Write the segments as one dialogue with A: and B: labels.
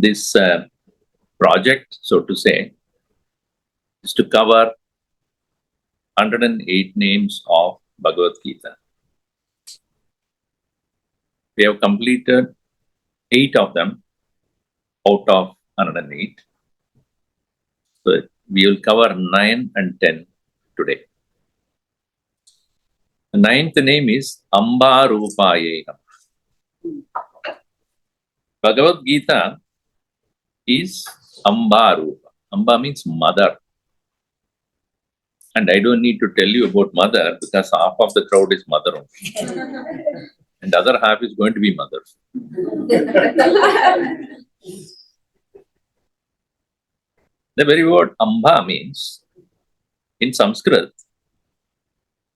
A: this project, so to say, is to cover 108 names of Bhagavad-Gita. We have completed 8 of them out of 108. So we will cover 9 and 10 today. The 9th name is Ambhaayai. Bhagavad-Gita is Ambha-rupa. Amba means mother. And I don't need to tell you about mother because half of the crowd is mother only. And the other half is going to be mother. The very word Ambha means, in Sanskrit,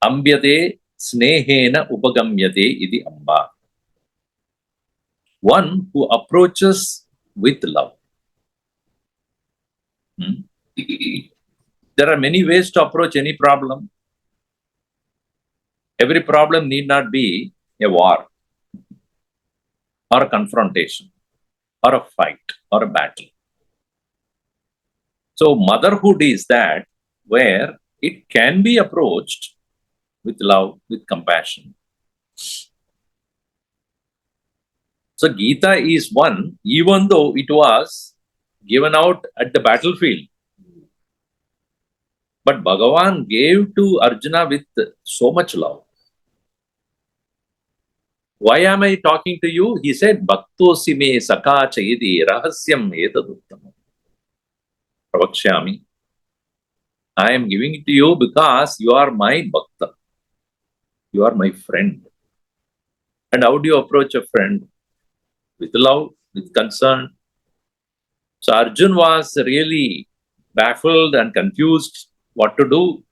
A: Ambyate snehena upagamyate idi Amba. One who approaches with love. There are many ways to approach any problem. Every problem need not be a war, or a confrontation, or a fight, or a battle. So motherhood is that where it can be approached with love, with compassion. So Gita is one, even though it was given out at the battlefield. But Bhagavan gave to Arjuna with so much love. Why am I talking to you? He said, Bhaktosi me sakha chayidi rahasyam etaduttam. Pravakshami. I am giving it to you because you are my bhakta. You are my friend. And how do you approach a friend? With love, with concern. So Arjun was really baffled and confused what to do.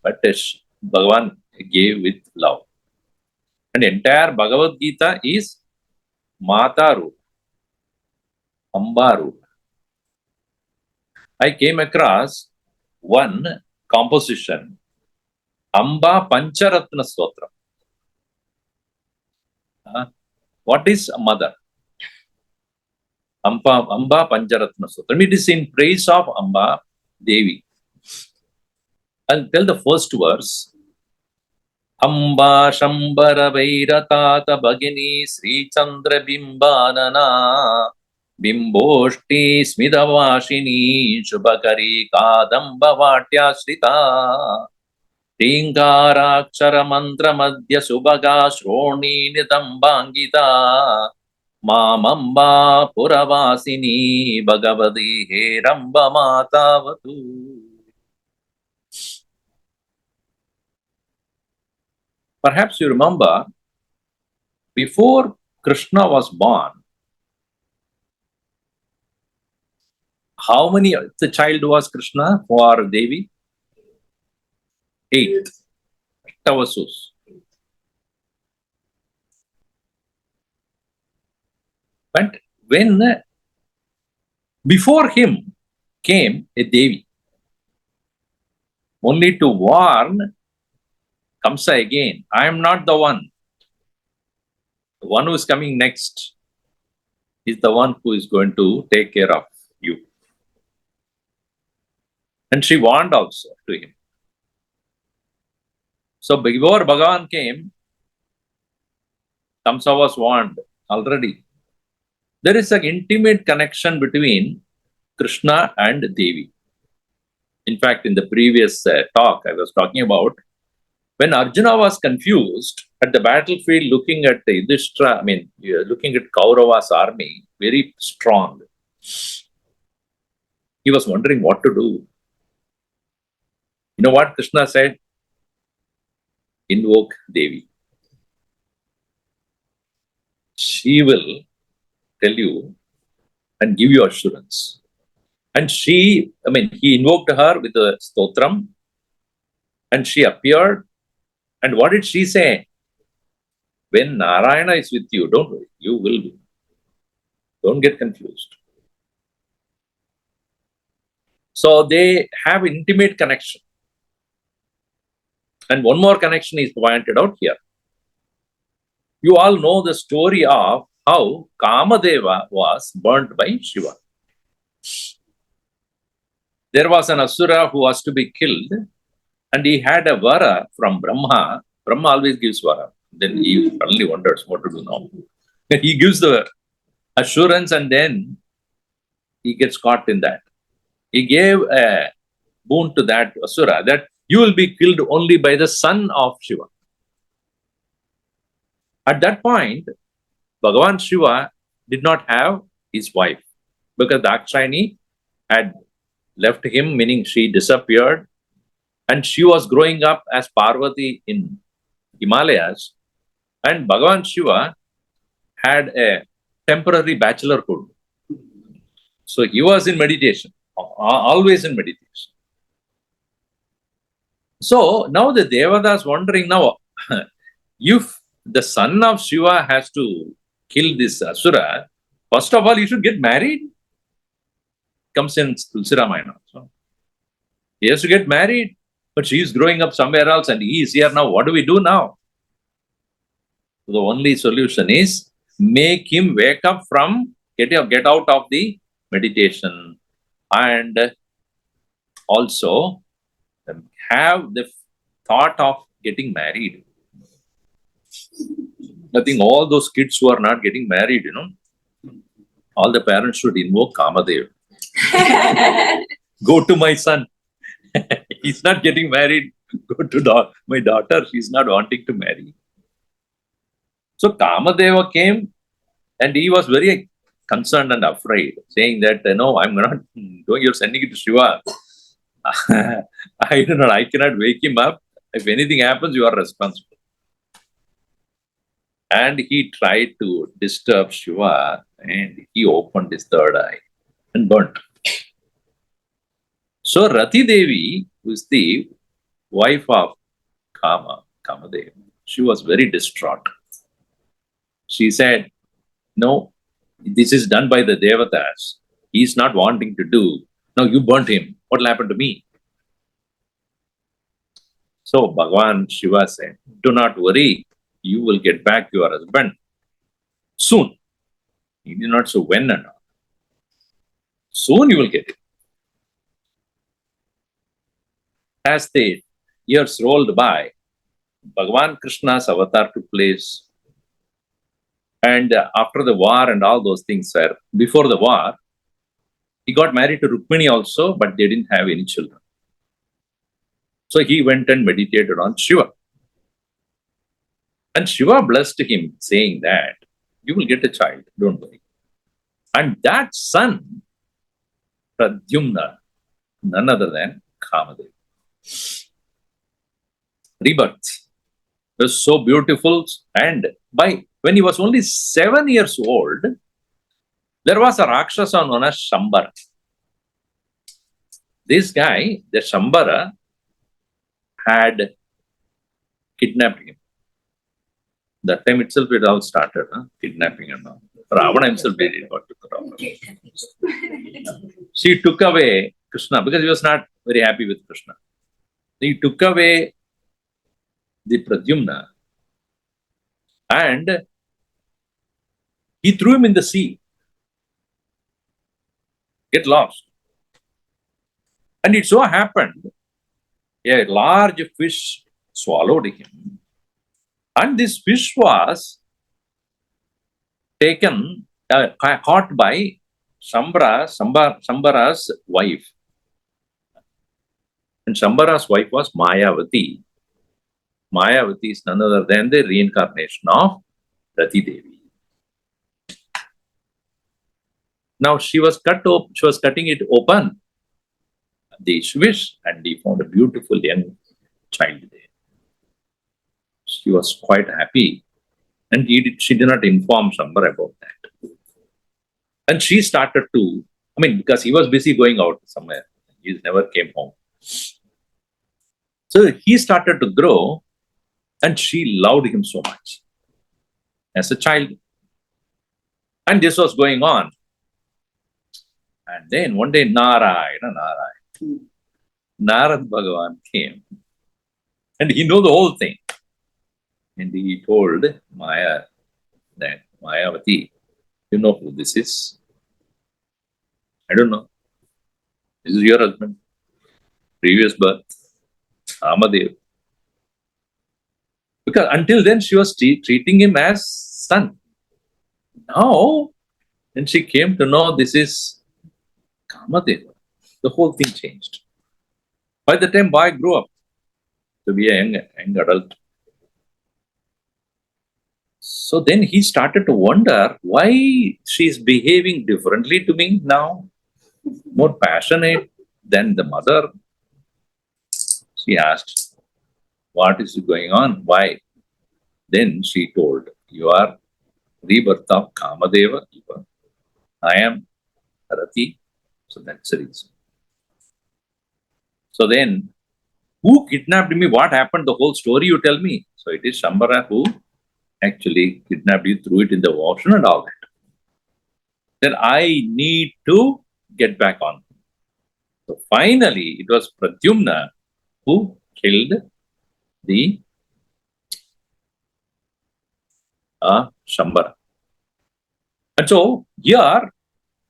A: But Bhagavan gave with love. And entire Bhagavad Gita is Mata Rupa, Amba Rupa. I came across one composition, Amba Pancharatna Stotra. What is a mother? Amba Pancharatna Stotra. It is in praise of Amba Devi. I'll tell the first verse. Amba Shambara Vairatata Bhagini Sri Chandra Bimbanana Bimboshti Smidavashini Shubhakari Kadamba Vatya Shrita Tingkarakshara Mantra Madhya Subhaga Shroni Nitambangita Mamamba Puravasini Bhagavadi Heramba Matavatu. Perhaps you remember, before Krishna was born, how many the child was Krishna for Devi? 8. Tavasus. But when before him came a Devi, only to warn Kamsa again, I am not the one. The one who is coming next is the one who is going to take care of you. And she warned also to him. So before Bhagavan came, Kamsa was warned already. There is an intimate connection between Krishna and Devi. In fact, in the previous talk I was talking about, when Arjuna was confused at the battlefield looking at Yudhishthira, looking at Kaurava's army, very strong, he was wondering what to do. You know what Krishna said? Invoke Devi. She will tell you and give you assurance. And he invoked her with a stotram, and she appeared. And what did she say? When Narayana is with you, don't worry, you will be. Don't get confused. So they have intimate connection. And one more connection is pointed out here. You all know the story of how Kamadeva was burnt by Shiva. There was an Asura who was to be killed, and he had a vara from Brahma. Brahma always gives vara. Then he suddenly wonders what to do now. He gives the assurance, and then he gets caught in that. He gave a boon to that Asura that you will be killed only by the son of Shiva. At that point, Bhagavan Shiva did not have his wife because Dakshayani had left him, meaning she disappeared, and she was growing up as Parvati in Himalayas, and Bhagavan Shiva had a temporary bachelorhood. So he was in meditation, always in meditation. So now the Devatas wondering now, if the son of Shiva has to kill this Asura, first of all, he should get married. Comes in Tulsi Ramayana. So he has to get married, but she is growing up somewhere else and he is here now. What do we do now? So the only solution is make him wake up from, get out of the meditation, and also have the thought of getting married. I think all those kids who are not getting married, all the parents should invoke Kamadev. Go to my son. He's not getting married. Go to my daughter. She's not wanting to marry. So Kamadeva came and he was very concerned and afraid, saying that, no, I'm not doing, you're sending it to Shiva. I don't know, I cannot wake him up. If anything happens, you are responsible. And he tried to disturb Shiva and he opened his third eye and burnt. So Rati Devi, who is the wife of Kamadeva, she was very distraught. She said, no, this is done by the Devatas. He is not wanting to do. Now you burnt him. What will happen to me? So Bhagavan Shiva said, do not worry. You will get back your husband soon. He did not say when and all. Soon you will get it. As the years rolled by, Bhagavan Krishna's avatar took place. And after the war and all those things, before the war, he got married to Rukmini also, but they didn't have any children. So he went and meditated on Shiva. And Shiva blessed him, saying that you will get a child, don't worry. And that son, Pradyumna, none other than Kamadeva. Rebirth was so beautiful, and when he was only 7 years old, there was a Rakshasa known as Shambara. This guy, the Shambara, had kidnapped him. That time itself it all started, kidnapping and all. Ravana himself did it. She took away Krishna because he was not very happy with Krishna. He took away the Pradyumna and he threw him in the sea. Get lost. And it so happened, a large fish swallowed him. And this fish was taken, caught by Shambara's wife. And Shambara's wife was Mayavati. Mayavati is none other than the reincarnation of Rati Devi. Now she was cutting it open, the fish, and he found a beautiful young child there. She was quite happy, and she did not inform Shambara about that. And she started to, because he was busy going out somewhere, he never came home. So he started to grow, and she loved him so much as a child. And this was going on. And then one day, Narad Bhagavan came, and he knew the whole thing. And he told Maya, that Mayavati, You know who this is? I don't know. This is your husband. Previous birth. Amadev. Because until then she was treating him as son. Now, when she came to know this is Kamadeva, the whole thing changed. By the time boy grew up to be a young adult, so then he started to wonder why she is behaving differently to me now, more passionate than the mother. She asked, what is going on? Why? Then she told, you are rebirth of Kamadeva. I am Rati. So that's the reason. So then, who kidnapped me? What happened? The whole story you tell me. So it is Shambhara who actually kidnapped you, threw it in the ocean and all that. Then I need to get back on. So finally, it was Pradyumna who killed the Shambhara. And so here,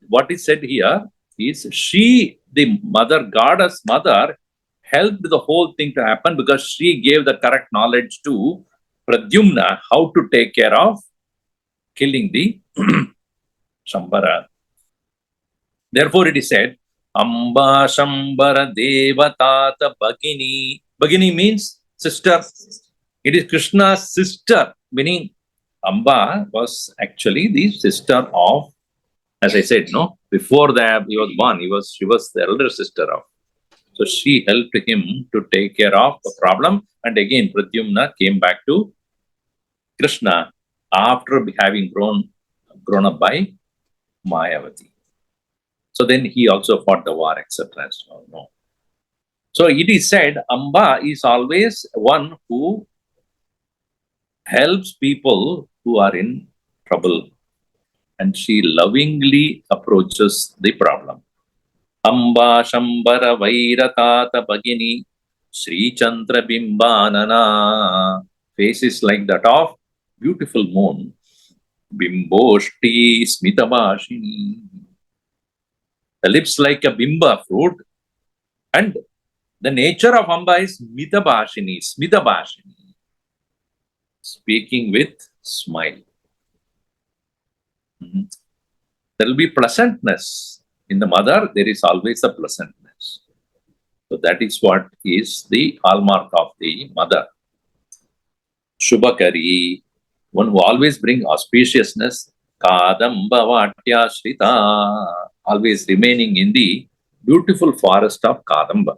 A: what is said here is she, the mother, goddess mother, helped the whole thing to happen because she gave the correct knowledge to Pradyumna how to take care of killing the Shambhara. Therefore, it is said, Amba Shambhara Devatata Bhagini. Bhagini means sister. It is Krishna's sister, meaning Amba was actually the sister of, as I said, no, before that he was born, she was the elder sister of. So she helped him to take care of the problem. And again, Pradyumna came back to Krishna after having grown up by Mayavati. So then he also fought the war, etc. So it is said, Amba is always one who helps people who are in trouble. And she lovingly approaches the problem. Amba Shambhara Vairatata Bhagini Sri Chandra Bimbanana. Face is like that of beautiful moon. Bimboshti Smitabhashini. The lips like a bimba fruit. And the nature of Amba is Mitabhashini, Smitabhashini. Speaking with smile. There will be pleasantness. In the mother, there is always a pleasantness. So that is what is the hallmark of the mother. Shubhakari, one who always brings auspiciousness. Kadamba Vatya Shrita, always remaining in the beautiful forest of Kadamba.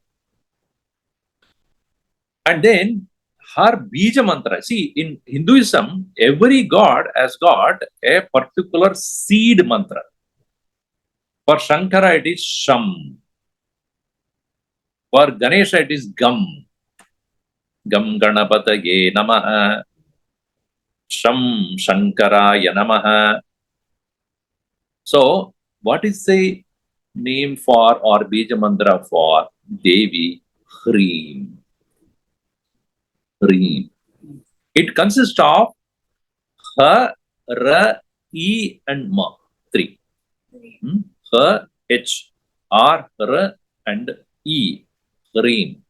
A: And then her Bija mantra. See, in Hinduism, every god has got a particular seed mantra. For Shankara, it is Sham. For Ganesha, it is Gam. Gam Ganapataye Namaha. Sham Shankaraya Namaha. So, what is the name for or Bija mantra for Devi? Hreem. Hreem. It consists of Ha, Ra, E and Ma. Three. Ha, H, R, R and E. Hreem.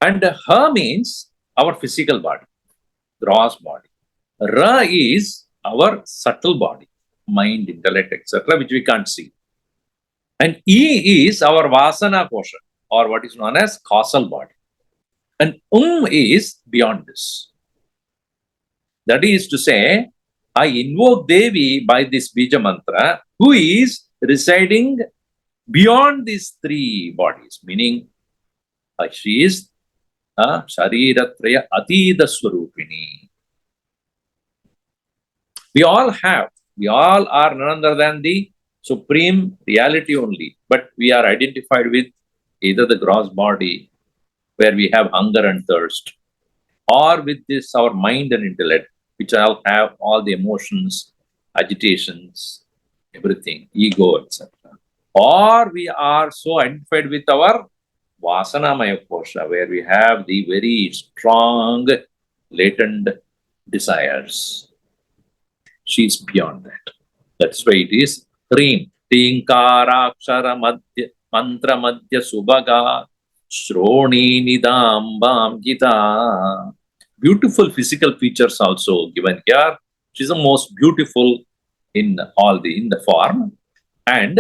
A: And Ha means our physical body, gross body. Ra is our subtle body, mind, intellect, etc., which we can't see. And E is our Vasana kosha, or what is known as causal body. And is beyond this. That is to say, I invoke Devi by this Bija mantra, who is residing beyond these three bodies, meaning she is Shariratraya Atida Swarupini. We all are none other than the supreme reality only, but we are identified with either the gross body, where we have hunger and thirst, or with this our mind and intellect, which all have all the emotions, agitations, everything, ego, etc. Or we are so identified with our Vasanamaya kosha, where we have the very strong latent desires. She is beyond that. That's why it is Reem. Tinkara madhya mantra madhya subhaga Shroni nidambam gita. Beautiful physical features also given here. She's the most beautiful in the form. And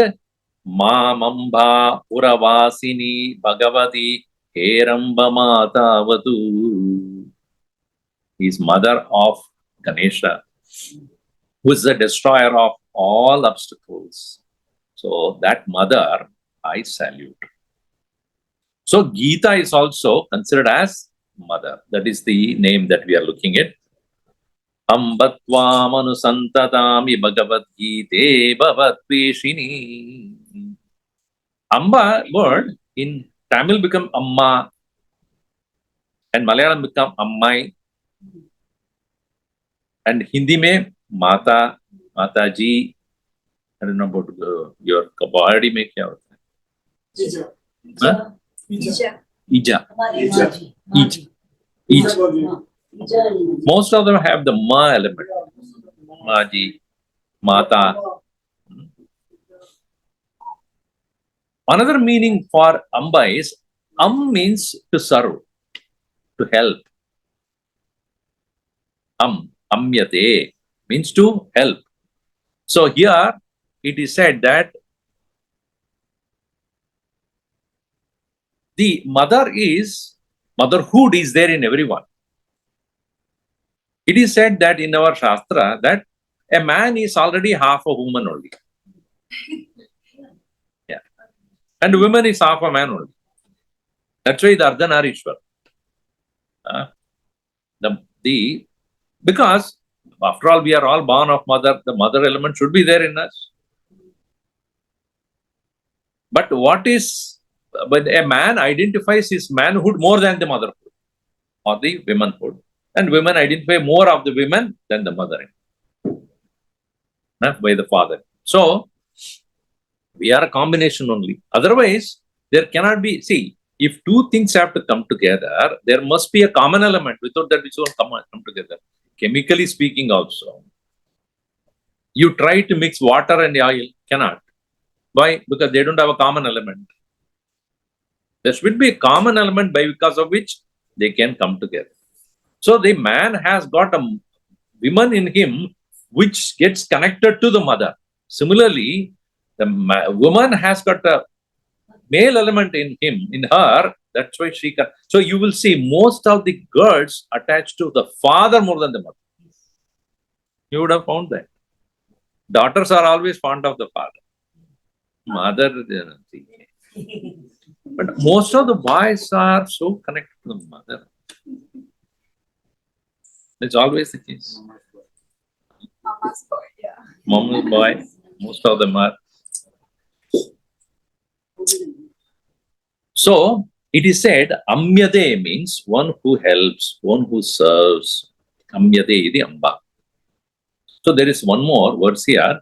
A: Mamamba Puravasini Bhagavati Heramba Matavatu is mother of Ganesha, who is the destroyer of all obstacles. So that mother I salute. So Gita is also considered as mother. That is the name that we are looking at. Ambatvam anusantatami Bhagavad-Gita bhavatveshini. Amba word in Tamil become Amma and Malayalam become Ammai and Hindi mein Mata, Mataji. I don't know about your body mein kya hota hai? Ija. Ija. Most of them have the Ma element. Maji, Mata. Another meaning for Amba is means to serve, to help. Amyate means to help. So here it is said that the motherhood is there in everyone. It is said that in our Shastra that a man is already half a woman only. Yeah. And a woman is half a man only. That's why the Ardhanarishwar. Because after all, we are all born of mother, the mother element should be there in us. But a man identifies his manhood more than the motherhood or the womanhood. And women identify more of the women than the mother by the father. So, we are a combination only. Otherwise, there cannot be, if two things have to come together, there must be a common element. Without that, it won't come together. Chemically speaking also. You try to mix water and oil, cannot. Why? Because they don't have a common element. There should be a common element because of which they can come together. So the man has got a woman in him which gets connected to the mother. Similarly, the woman has got a male element in her. That's why she can. So you will see most of the girls attached to the father more than the mother. You would have found that. Daughters are always fond of the father. Mother, but most of the boys are so connected to the mother. It's always the case.
B: Mama's boy, yeah.
A: Mama's boy, most of them are. So, it is said, Amyate means one who helps, one who serves. Amyate iti Amba. So, there is one more verse here.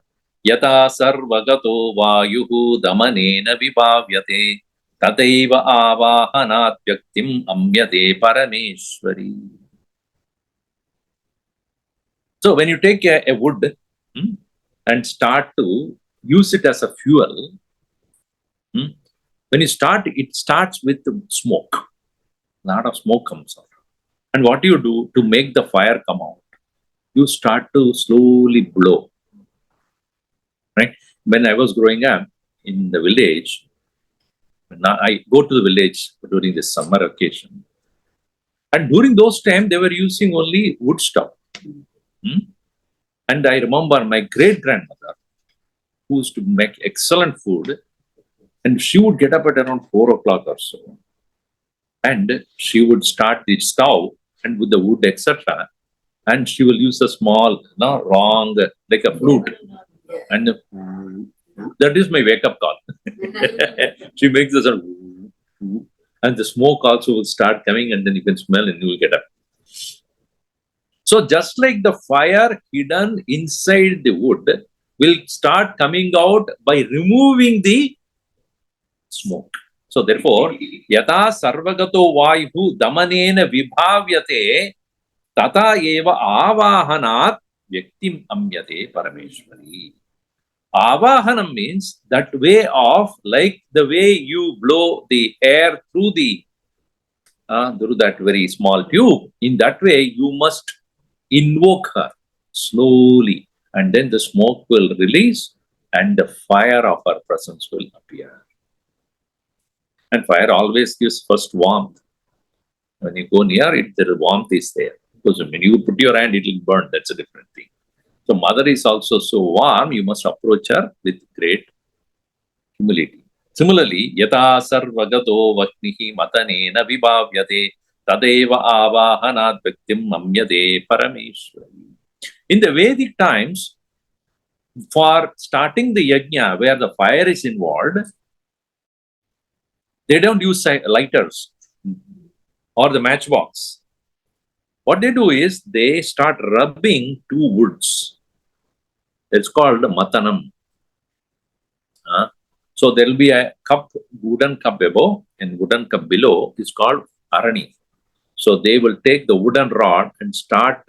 A: Yata sarvagato vayuhu damanena vibhavyate tataiva avahanat vyaktim amyate parameshwari. So, when you take a wood and start to use it as a fuel, when you start, it starts with smoke. A lot of smoke comes out. And what do you do to make the fire come out? You start to slowly blow. Right? When I was growing up in the village, I go to the village during the summer occasion. And during those times, they were using only wood stove. And I remember my great-grandmother, who used to make excellent food, and she would get up at around 4 o'clock or so. And she would start the stove and with the wood, etc. And she will use a small, like a flute. And that is my wake-up call. She makes this and the smoke also will start coming, and then you can smell and you will get up. So just like the fire hidden inside the wood will start coming out by removing the smoke. So therefore, yata sarvagato vayuhu damanena vibhavyate tata eva avahanat Vyaktim amyate parameshwari. Avahanam means that way of, like the way you blow the air through that very small tube. In that way, you must invoke her slowly, and then the smoke will release and the fire of her presence will appear. And fire always gives first warmth. When you go near it, the warmth is there. Because when you put your hand, it will burn. That's a different thing. So mother is also so warm, you must approach her with great humility. Similarly, yata sarvagato vaknihi matanena vibhavyate tadeva avahanat vyaktim namyate parameshwari. In the Vedic times, for starting the yajna where the fire is involved, they don't use lighters or the matchbox. What they do is they start rubbing two woods. It's called matanam. So there will be a cup, wooden cup above and wooden cup below. It's called arani. So they will take the wooden rod and start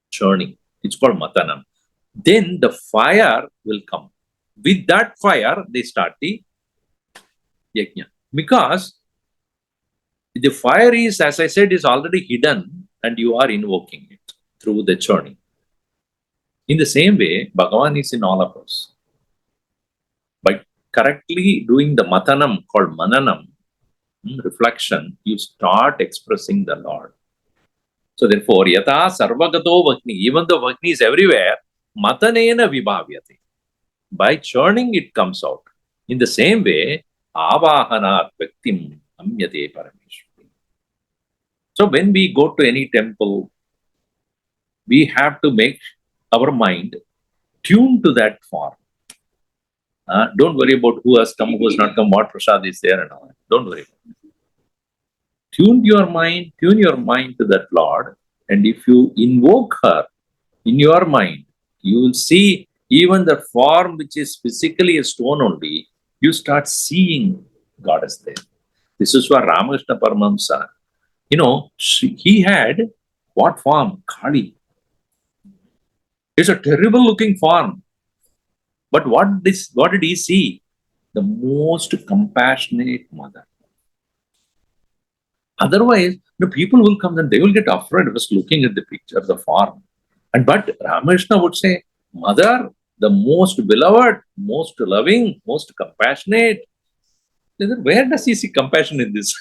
A: churning. It's called matanam. Then the fire will come. With that fire, they start the yajna. Because the fire is, as I said, is already hidden and you are invoking it through the churning. In the same way, Bhagavan is in all of us. By correctly doing the matanam called mananam, reflection, you start expressing the Lord. So therefore, yata sarvagato vakni, even though vakni is everywhere, matanena vibhavyate. By churning, it comes out. In the same way, avahanat vyaktim amyate parameshwari. So when we go to any temple, we have to make our mind tuned to that form. Don't worry about who has come, who has not come, what prasad is there and all. Don't worry about it. Tune your mind to that Lord, and if you invoke her in your mind, you will see even the form which is physically a stone only, you start seeing Goddess there. This is why Ramakrishna Paramahamsa, he had what form? Kali. It's a terrible looking form. But what did he see? The most compassionate mother. Otherwise, the people will come and they will get afraid just looking at the picture, the form. But Ramakrishna would say, Mother, the most beloved, most loving, most compassionate. Where does he see compassion in this?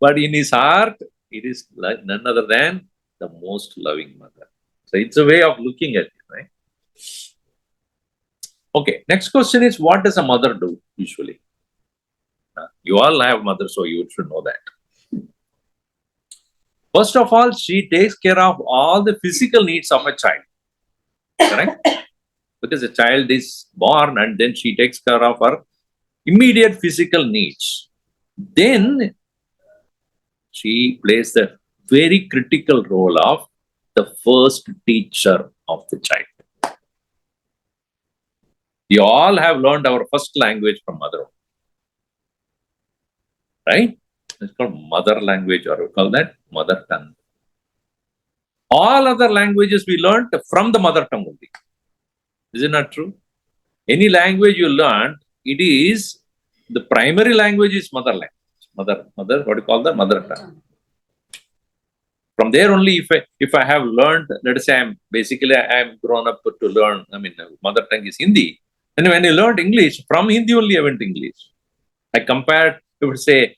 A: But in his heart, it is like none other than the most loving mother. So it's a way of looking at it, right? Okay, next question is, what does a mother do usually? You all have mothers, so you should know that. First of all, she takes care of all the physical needs of a child. Correct? Because a child is born and then she takes care of her immediate physical needs. Then she plays the very critical role of the first teacher of the child. We all have learned our first language from mother. Right? It's called mother language, or we call that mother tongue. All other languages we learned from the mother tongue only. Is it not true? Any language you learn, it is, the primary language is mother language. Mother, what do you call that? Mother tongue. From there only, if I have learned, let us say I am grown up to learn, mother tongue is Hindi. And when I learned English, from Hindi only I went to English. I compared, you would say,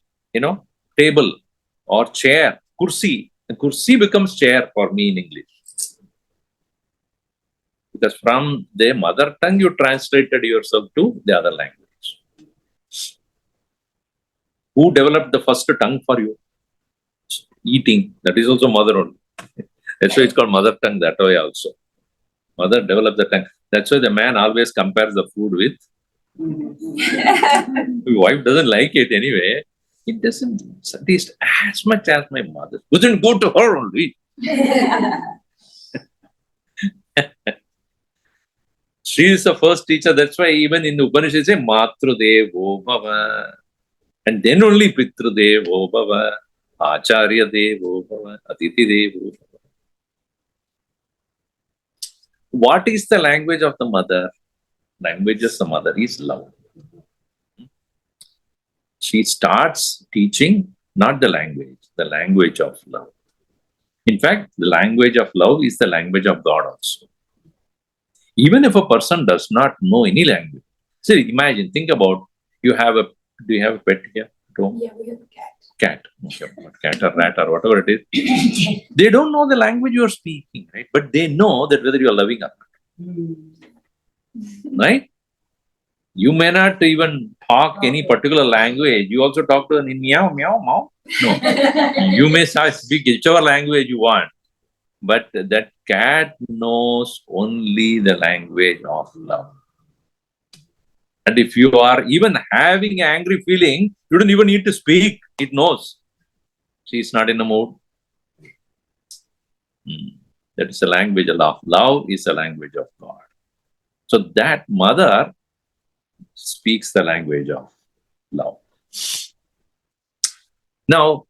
A: table or chair, kursi. And kursi becomes chair for me in English. Because from the mother tongue, you translated yourself to the other language. Who developed the first tongue for you? Eating. That is also mother only. That's why it's called mother tongue that way also. Mother developed the tongue. That's why the man always compares the food with. My wife doesn't like it anyway. It doesn't taste as much as my mother. Doesn't go to her only. She is the first teacher. That's why even in the Upanishad, say Matrudevo Bhava. And then only Pitrudevo Bhava, Acharya Devo Bhava, Atiti Devo Bhava. What is the language of the mother? Language of the mother is love. She starts teaching not the language of love. In fact, the language of love is the language of God also. Even if a person does not know any language. See, imagine, think about, do you have a pet here at home?
B: Yeah, we have a cat.
A: Cat. Okay, cat or rat or whatever it is. They don't know the language you are speaking, right? But they know that whether you are loving or not. Right? You may not even talk any particular language. You also talk to them in meow, meow, meow. No. You may speak whichever language you want. But that cat knows only the language of love. And if you are even having angry feeling, you don't even need to speak. It knows. She is not in the mood. That is the language of love. Love is the language of God. So that mother speaks the language of love. Now,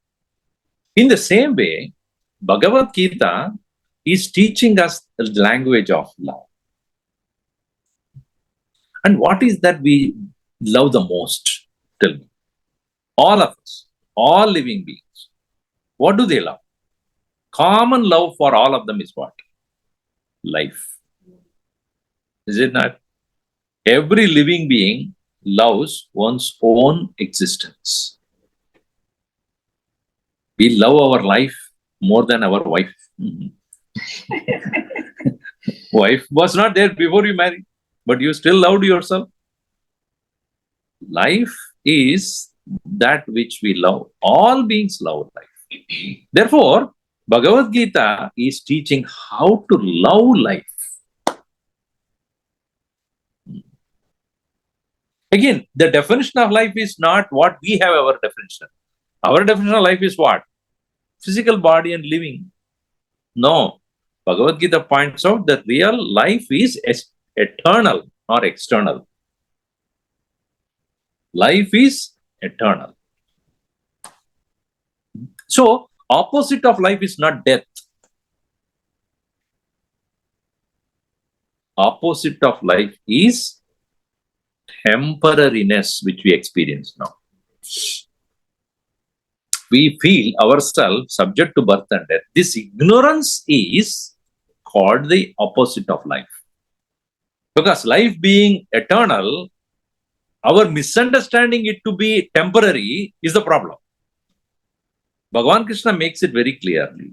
A: in the same way, Bhagavad-Gita is teaching us the language of love. And what is that we love the most? Tell me. All of us, all living beings. What do they love? Common love for all of them is what? Life. Is it not? Every living being loves one's own existence. We love our life more than our wife. Wife was not there before you married, but you still loved yourself. Life is that which we love. All beings love life. Therefore, Bhagavad-Gita is teaching how to love life. Again, the definition of life is not what we have our definition. Our definition of life is what? Physical body and living. No. Bhagavad-Gita points out that real life is eternal, not external. Life is eternal. So, opposite of life is not death. Opposite of life is temporariness, which we experience now. We feel ourselves subject to birth and death. This ignorance is called the opposite of life. Because life being eternal, our misunderstanding it to be temporary is the problem. Bhagavan Krishna makes it very clearly.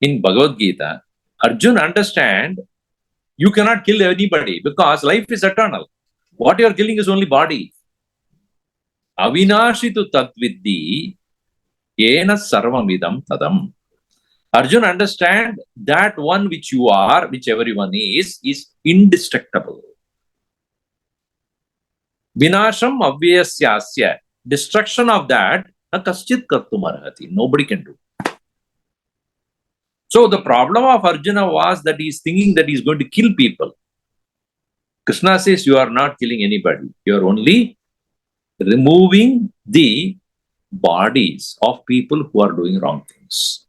A: In Bhagavad-Gita, Arjuna understand you cannot kill anybody because life is eternal. What you are killing is only body. Avinashi tu tadviddi yena sarvamidam tadam. Arjuna understand that one which you are, which everyone is indestructible. Vinasham avyasyasya. Destruction of that, na kaschit kartum arhati. Nobody can do. So the problem of Arjuna was that he is thinking that he is going to kill people. Krishna says you are not killing anybody. You are only removing the bodies of people who are doing wrong things.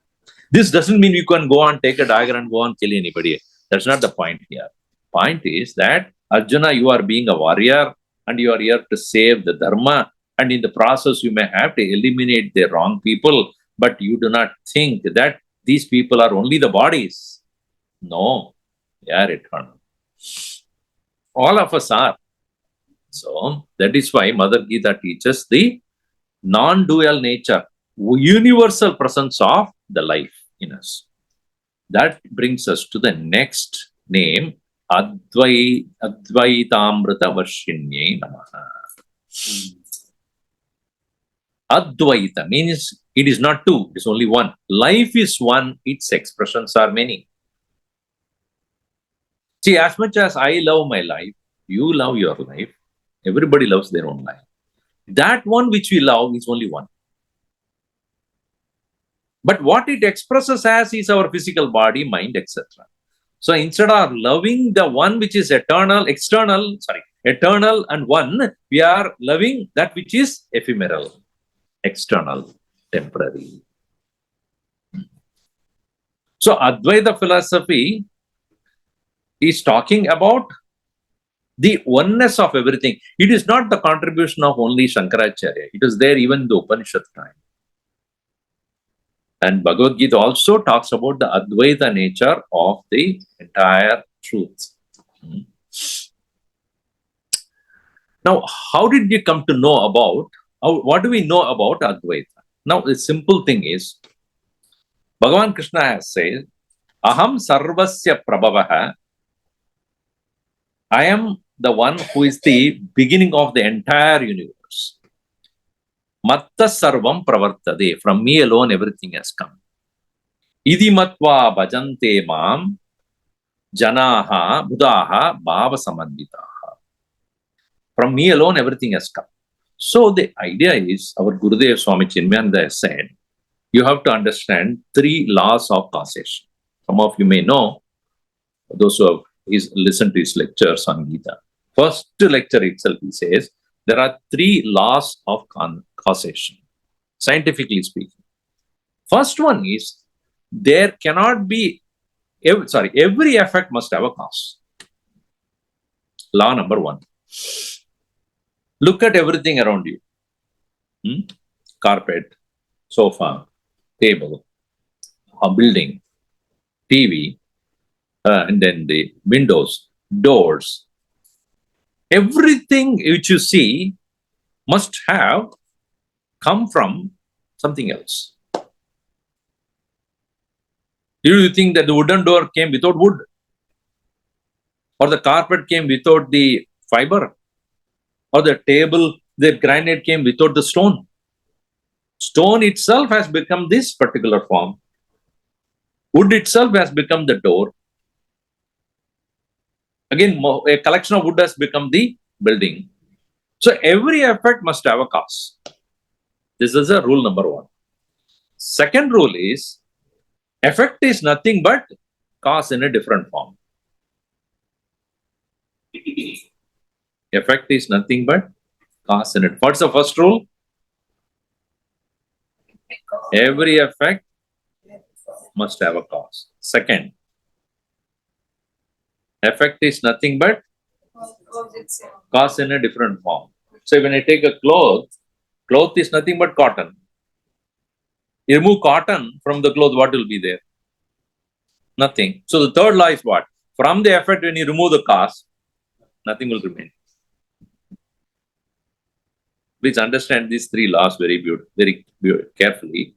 A: This doesn't mean you can go and take a dagger and go and kill anybody. That's not the point here. Point is that Arjuna, you are being a warrior and you are here to save the dharma, and in the process you may have to eliminate the wrong people, but you do not think that these people are only the bodies. No, they are eternal. All of us are. So that is why Mother Gita teaches the non-dual nature, universal presence of the life in us. That brings us to the next name, Advaita-amrta-varshinyai Namah. Advaita means it is not two, it is only one. Life is one, its expressions are many. See, as much as I love my life, you love your life, everybody loves their own life. That one which we love is only one. But what it expresses as is our physical body, mind, etc. So instead of loving the one which is eternal and one, we are loving that which is ephemeral, external, temporary. So Advaita philosophy He's talking about the oneness of everything. It is not the contribution of only Shankaracharya. It is there even in the Upanishad time. And Bhagavad-Gita also talks about the Advaita nature of the entire truth. Now, how did you come to know about, what do we know about Advaita? Now, the simple thing is, Bhagavan Krishna has said, Aham sarvasya prabhavaha, I am the one who is the beginning of the entire universe. Matta sarvam pravartade, from me alone everything has come. Idi matva bhajante mam, janaha buddhaha bhava samadhitaha. From me alone everything has come. So the idea is, our Gurudev Swami Chinmayanandaji has said, you have to understand 3 laws of causation. Some of you may know, those who have listened to his lectures on Gita. First lecture itself, he says, there are 3 laws of causation, scientifically speaking. First one is, there cannot be, every effect must have a cause. Law number 1. Look at everything around you. Carpet, sofa, table, a building, TV, and then the windows, doors. Everything which you see must have come from something else. Do you think that the wooden door came without wood? Or the carpet came without the fiber? Or the table, the granite came without the stone? Stone itself has become this particular form. Wood itself has become the door. Again, a collection of wood has become the building. So every effect must have a cause. This is a rule number 1. Second rule is, effect is nothing but cause in a different form. Effect is nothing but cause in it. What's the first rule? Every effect must have a cause. Second, effect is nothing but cause in a different form. So when I take a cloth is nothing but cotton. You remove cotton from the cloth, what will be there? Nothing. So the third law is what? From the effect, when you remove the cause, nothing will remain. Please understand these 3 laws very carefully.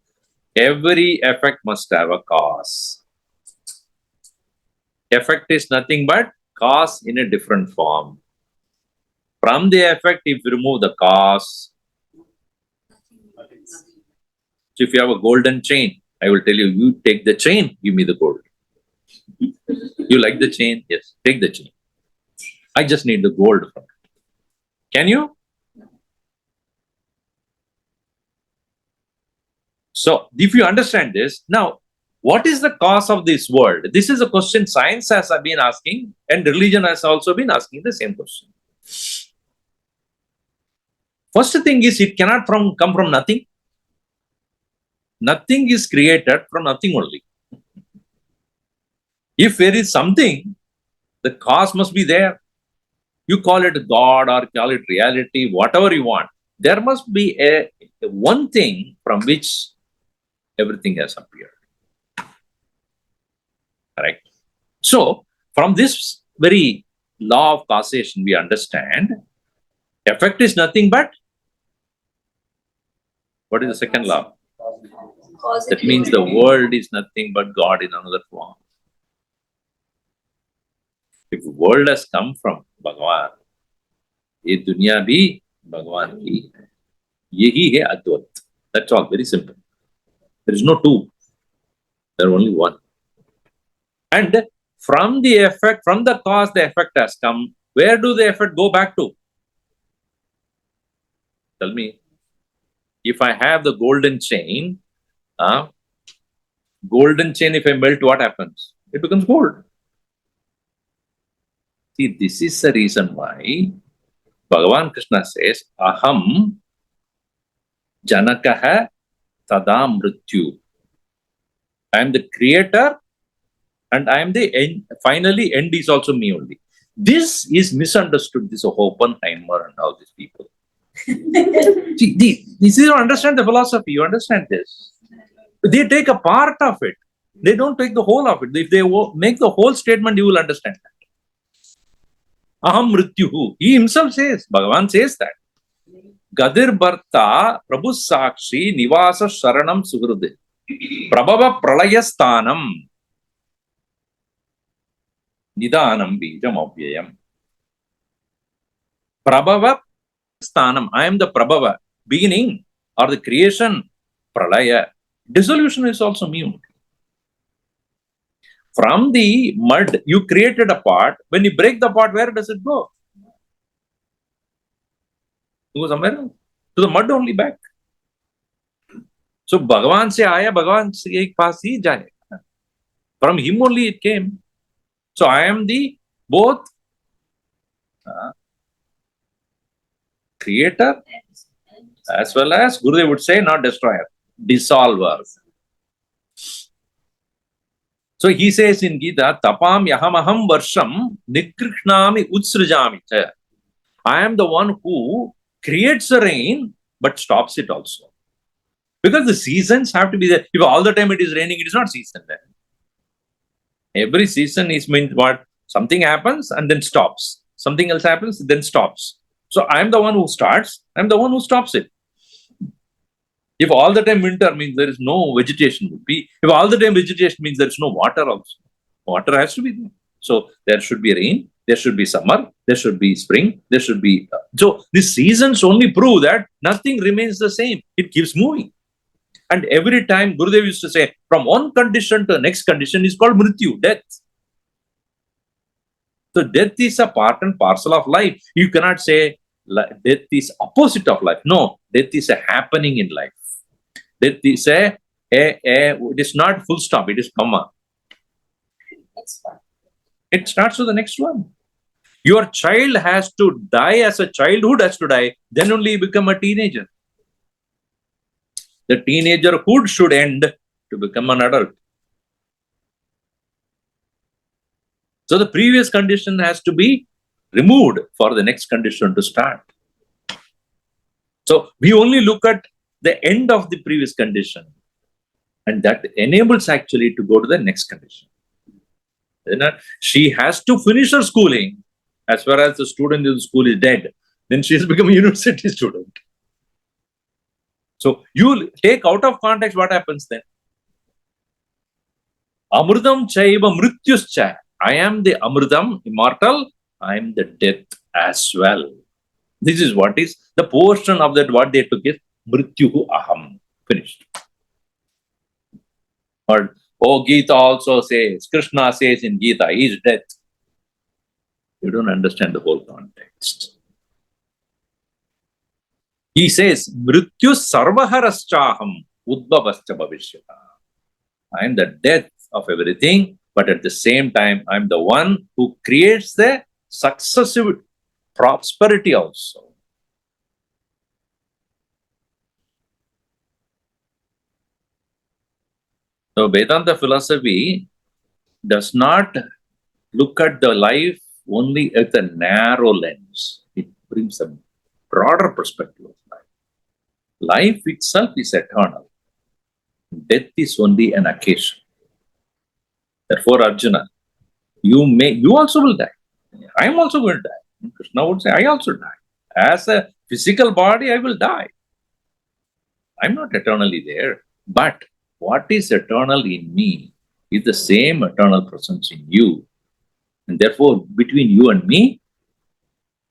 A: Every effect must have a cause. Effect is nothing but cause in a different form. From the effect, if you remove the cause, so if you have a golden chain, I will tell you, you take the chain, give me the gold. You like the chain? Yes, take the chain. I just need the gold from it. Can you? So, if you understand this, now, what is the cause of this world? This is a question science has been asking, and religion has also been asking the same question. First thing is, it cannot come from nothing. Nothing is created from nothing only. If there is something, the cause must be there. You call it God or call it reality, whatever you want. There must be a one thing from which everything has appeared. Correct? So, from this very law of causation, we understand effect is nothing but, what is the second law? That means the world is nothing but God in another form. If the world has come from Bhagavan, ये दुनिया भी भगवान की है. यही है अद्वैत. That's all, very simple. There is no two. There is only one. And from the effect, from the cause, the effect has come. Where do the effect go back to? Tell me. If I have the golden chain, if I melt, what happens? It becomes gold. See, this is the reason why Bhagavan Krishna says, Aham Janakaha Tada Mrityu. I am the creator And I am the end. Finally, end is also me only. This is misunderstood. This Oppenheimer and all these people. See, this is you understand the philosophy. You understand this. They take a part of it. They don't take the whole of it. If they make the whole statement, you will understand that. Aham mrityuhu. He himself says, Bhagavan says that. Gadir Bharta Prabhu Sakshi Nivasa Sharanam Suhrude. Prabhava Pralayasthanam Nidanam Bijam Abhyayam. Prabhava Sthanam. I am the Prabhava, beginning or the creation. Pralaya. Dissolution is also me only. From the mud, you created a pot. When you break the pot, where does it go? It goes somewhere else. To the mud only back. So Bhagavan se aaya, Bhagavan se paas hi jayega. From him only it came. So I am the both creator as well as, Gurudev would say, not destroyer, dissolver. So he says in Gita, Tapam yahamaham varsham nikrishnami utsrujami. I am the one who creates the rain but stops it also. Because the seasons have to be there. If all the time it is raining, it is not season then. Every season is means what? Something happens and then stops. Something else happens, then stops. So I am the one who starts, I am the one who stops it. If all the time winter means there is no vegetation would be. If all the time vegetation means there is no water also. Water has to be there. So there should be rain, there should be summer, there should be spring, there should be... So the seasons only prove that nothing remains the same. It keeps moving. And every time Gurudev used to say, from one condition to the next condition is called mrityu, death. So death is a part and parcel of life. You cannot say death is opposite of life. No, death is a happening in life. Death is it is not full stop, it is comma. It starts with the next one. Your child has to die as a childhood has to die, then only you become a teenager. The teenagerhood should end to become an adult. So the previous condition has to be removed for the next condition to start. So we only look at the end of the previous condition, and that enables actually to go to the next condition. She has to finish her schooling. As far as the student in the school is dead, then she has become a university student. So you take out of context, what happens then? Amrutam chaiva mrityuscha. I am the Amrutam, immortal. I am the death as well. This is what is the portion of that what they took is Mrityuhu Aham. Finished. But Gita also says, Krishna says in Gita, he is death. You don't understand the whole context. He says, Mrityu sarvaharashchaham udbhavascha bhavishyata. I am the death of everything, but at the same time, I am the one who creates the successive prosperity also. So Vedanta philosophy does not look at the life only at a narrow lens. It brings a broader perspective of life. Life itself is eternal. Death is only an occasion. Therefore, Arjuna, you also will die. I am also going to die. Krishna would say, I also die. As a physical body, I will die. I am not eternally there. But what is eternal in me is the same eternal presence in you. And therefore, between you and me,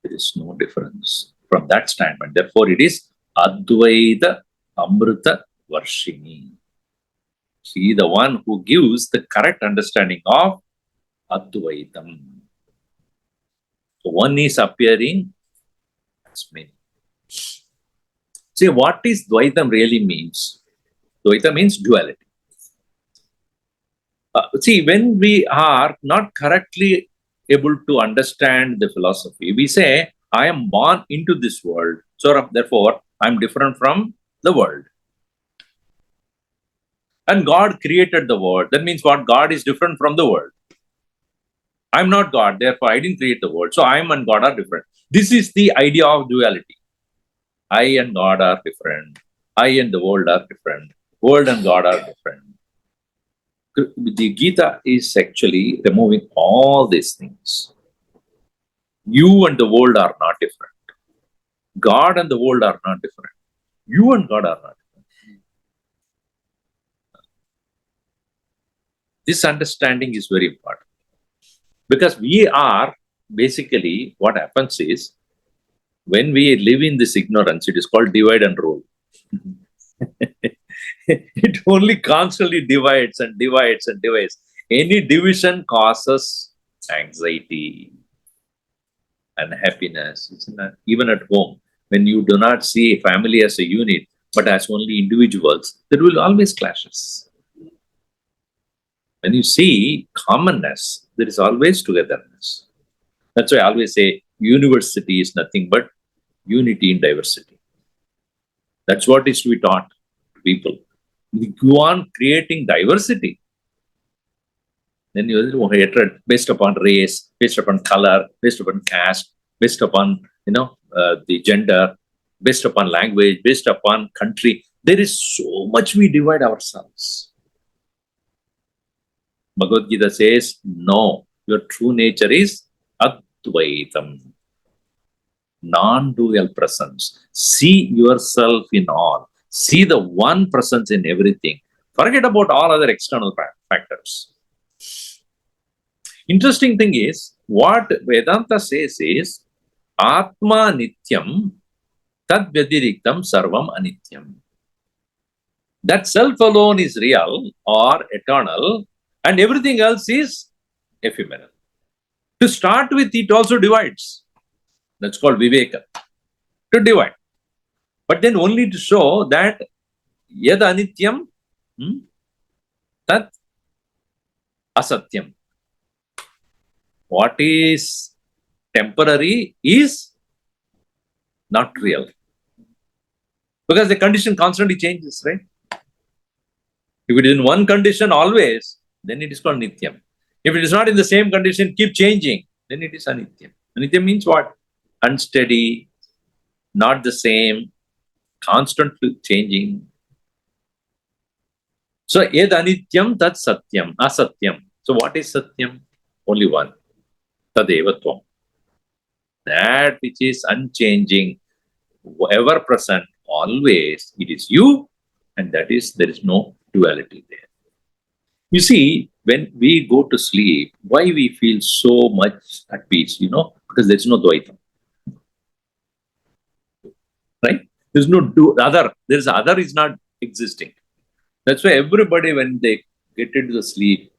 A: there is no difference from that standpoint. Therefore, it is Advaita-amrta-varshinyai. She is the one who gives the correct understanding of Advaitam. So one is appearing as many. See, what is Dvaitam really means? Dvaita means duality. See, when we are not correctly able to understand the philosophy, we say, I am born into this world, so therefore I am different from the world. And God created the world. That means what? God is different from the world. I'm not God, therefore I didn't create the world. So I am and God are different. This is the idea of duality. I and God are different. I and the world are different. World and God are different. The Gita is actually removing all these things. You and the world are not different. God and the world are not different. You and God are not different. This understanding is very important. Because we are, basically, what happens is, when we live in this ignorance, it is called divide and rule. It only constantly divides and divides and divides. Any division causes anxiety, unhappiness. Even at home, when you do not see family as a unit, but as only individuals, there will always clashes. When you see commonness, there is always togetherness. That's why I always say university is nothing but unity in diversity. That's what is to be taught to people. We go on creating diversity. Then you have hatred based upon race, based upon color, based upon caste, based upon the gender, based upon language, based upon country. There is so much we divide ourselves. Bhagavad-Gita says, no, your true nature is Advaitam, non-dual presence. See yourself in all. See the one presence in everything. Forget about all other external factors. Interesting thing is, what Vedanta says is, Atma Nityam, Tad Vyadiriktam Sarvam Anityam. That self alone is real or eternal, and everything else is ephemeral. To start with, it also divides. That's called Viveka, to divide. But then only to show that Yad Anityam, Tat Asatyam. What is temporary is not real. Because the condition constantly changes, right? If it is in one condition always, then it is called Nityam. If it is not in the same condition, keep changing, then it is Anityam. Anityam means what? Unsteady, not the same, constantly changing. So, Yad Anityam, Tat Satyam, Asatyam. So, what is Satyam? Only one. Tadevatvam. That which is unchanging, ever present, always, it is you, and that is, there is no duality there. You see, when we go to sleep, why we feel so much at peace, because there is no Dvaita. Right? There is no other. There is other is not existing. That's why everybody, when they get into the sleep,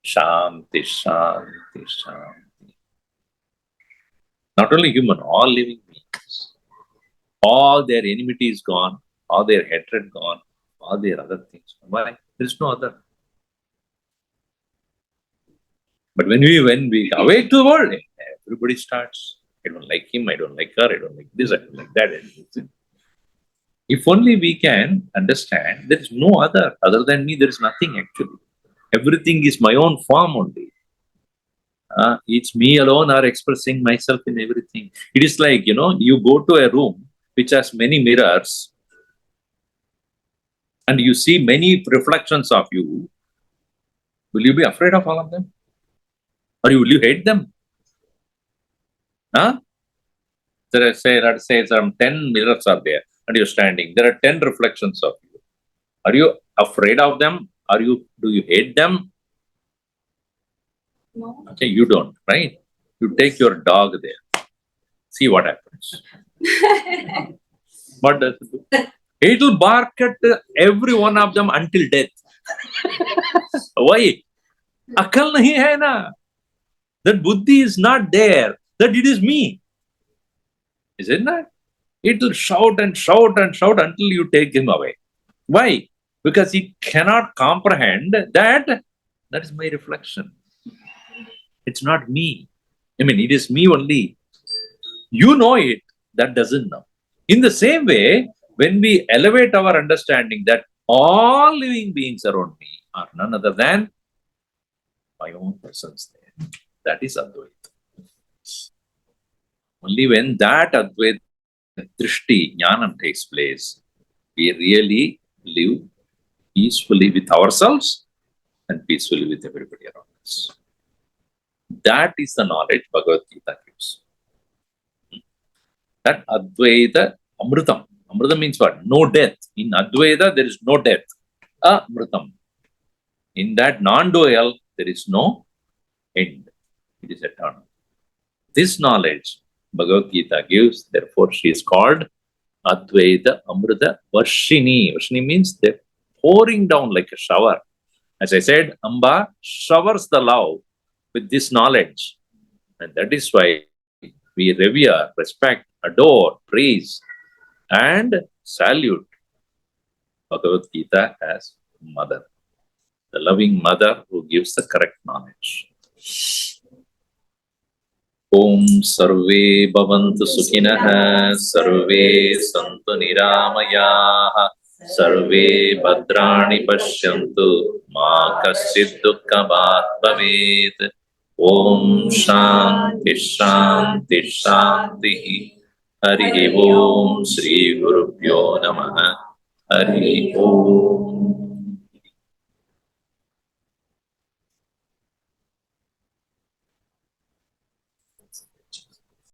A: Shanti, Shanti, Shanti. Not only human, all living beings. All their enmity is gone, all their hatred gone, all their other things. Why? There is no other. But when we awake to the world, everybody starts, I don't like him, I don't like her, I don't like this, I don't like that. If only we can understand, there is no other than me, there is nothing actually. Everything is my own form only. It's me alone are expressing myself in everything. It is like, you go to a room which has many mirrors and you see many reflections of you. Will you be afraid of all of them? Or will you hate them? Let's say some 10 mirrors are there and you're standing. There are 10 reflections of you. Are you afraid of them? Do you hate them?
B: No.
A: Okay, you don't, right? You take your dog there. See what happens. What does it do? It will bark at every one of them until death. Why? Akal nahi hai na. That buddhi is not there. That it is me. Is it not? It will shout and shout and shout until you take him away. Why? Because it cannot comprehend that is my reflection. It's not me. It is me only. You know it, that doesn't know. In the same way, when we elevate our understanding that all living beings around me are none other than my own presence there. That is Advaita. Only when that Advaita Drishti, Jnanam takes place, we really live peacefully with ourselves and peacefully with everybody around us. That is the knowledge Bhagavad-Gita gives. That Advaita Amritam. Amritam means what? No death. In Advaita, there is no death. Amritam. In that non-dual, there is no end. It is eternal. This knowledge Bhagavad-Gita gives, therefore she is called Advaita-amrta-varshinyai. Varshini means they're pouring down like a shower. As I said, Amba showers the love with this knowledge. And that is why we revere, respect, adore, praise, and salute Bhagavad-Gita as mother. The loving mother who gives the correct knowledge. Om Sarve Bhavantu Sukhinah, Sarve Santu Niramayah, Sarve Bhadrani Pashyantu, Ma Kaschid Dukkhamat Bhavet. Om Shanti Shanti Shanti. Hari Om Shri Gurubhyo Namah. Hari Om.